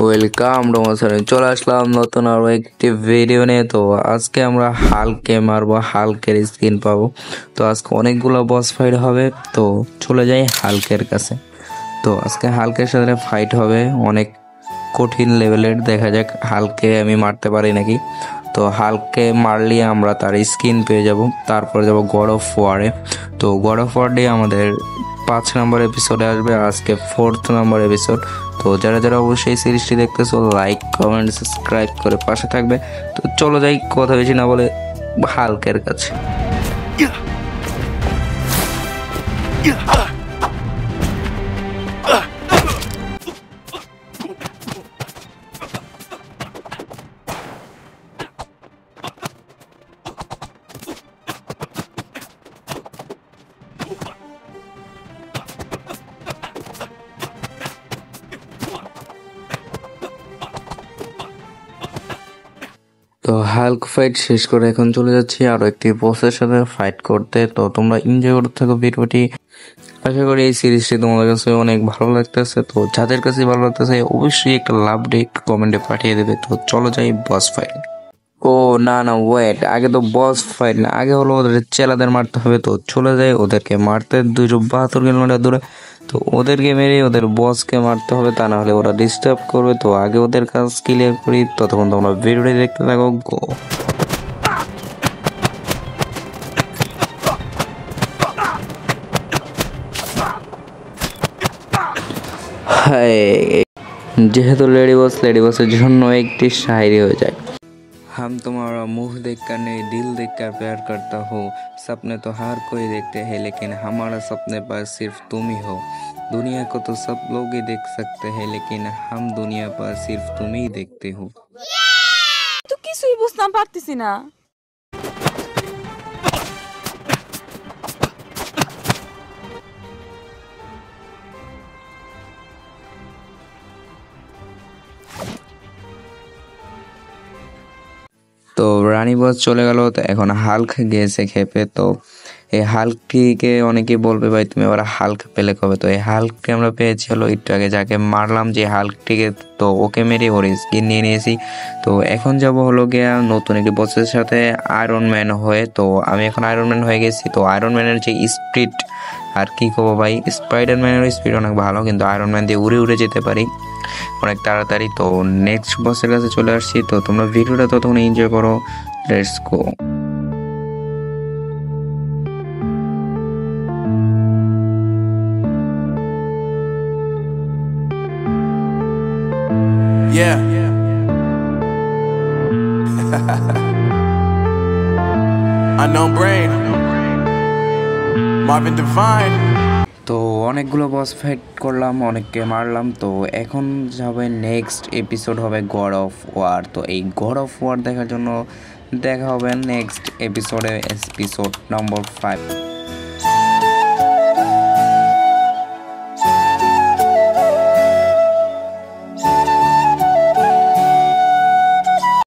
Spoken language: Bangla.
ওয়েলকাম ডোমাসারে চলে আসলাম নতুন আরো একটি ভিডিও নিয়ে। তো আজকে আমরা হালকে মারবো, হালকের স্কিন পাবো। তো আজকে অনেকগুলো বস ফাইট হবে, তো চলে যাই হালকের কাছে। তো আজকে হালকের সাথে ফাইট হবে অনেক কঠিন লেভেলের, দেখা যাক হালকে আমি মারতে পারি নাকি। তো হালকে মারলে আমরা তার স্কিন পেয়ে যাব, তারপরে যাব গড অফ ওয়ারে। তো গড অফ ওয়ার দিয়ে আমাদের 5 নম্বর এপিসোডে আসবে, আজকে 4th নম্বর এপিসোড। তো যারা যারা অবশ্যই সিরিজটি দেখতেছো লাইক কমেন্ট সাবস্ক্রাইব করে পাশে থাকবে। তো চলো যাই, কথা বেশি না বলে হালকের কাছে। তো হাল্ক ফাইট শেষ করে এখন চলে যাচ্ছি আরো একটি বসের সাথে ফাইট করতে। তো তোমরা এনজয় করতে থাকো ভিডিওটি। আশা করি এই সিরিজটি তোমাদের কাছে অনেক ভালো লাগতেছে। তো যাদের কাছে ভালো লাগতেছে অবশ্যই একটা লাভ ডে কমেন্টে পাঠিয়ে দেবে। তো চলো যাই বস ফাইট। ও না না ওয়েট, আগে তো বস ফাইট না, আগে হলো ওদের চেলাদের মারতে হবে। তো চলে যায় ওদেরকে মারতে 272 কিলোমিটার দূরে। তো ওদেরকে মেরে ওদের বসকে মারতে হবে, তা না হলে ওরা ডিস্টার্ব করবে। তো আগে ওদের কাজ ক্লিয়ার করি, ততক্ষণ তোমরা ভিডিওটি দেখতে থাকো। গো। হায়, যেহেতু লেডি বসের জন্য একটি শায়রি হয়ে যায়। हम तुम्हारा मुंह देखकर नहीं दिल देखकर प्यार करता हूँ। सपने तो हर कोई देखते हैं लेकिन हमारा सपने पर सिर्फ तुम ही हो। दुनिया को तो सब लोग ही देख सकते हैं लेकिन हम दुनिया पर सिर्फ तुम ही देखते हो। তো কিছুই বুঝতাম পারতেছি না। তো রানী বস চলে গেল, তো এখন হাল্ক গিয়েছে খেপে। তো এই হাল্কটিকে অনেকেই বলবে ভাই তুমি আবার হাল্ক পেলে কবে? তো এই হাল্ককে আমরা পেয়েছি হলো একটু আগে, যাকে মারলাম যে হাল্কটিকে, তো ওকে মেরে ওর স্কিন নিয়ে নিয়েছি। তো এখন যাব হলো গিয়া নতুন একটি বসের সাথে আয়রন ম্যান হয়ে। তো আমি এখন আয়রন ম্যান হয়ে গেছি। তো আয়রন ম্যানের যে স্পিড আর কি করবো ভাই, স্পাইডার ম্যানের স্পিড অনেক ভালো, কিন্তু আয়রন ম্যান দিয়ে উড়ে উড়ে যেতে পারি অনেক তাড়াতাড়ি। তো নেক্সট বসের কাছে চলে আসছি। তো তোমরা ভিডিওটা ততক্ষণ এনজয় করো। Let's go. Yeah. Unknown Brain. Marvin Devine. তো অনেকগুলো বস ফাইট করলাম, অনেককে মারলাম। তো এখন যাবে নেক্সট এপিসোড হবে গড অফ ওয়ার। তো এই গড অফ ওয়ার দেখার জন্য দেখা হবে নেক্সট এপিসোডে, এপিসোড নম্বর 5।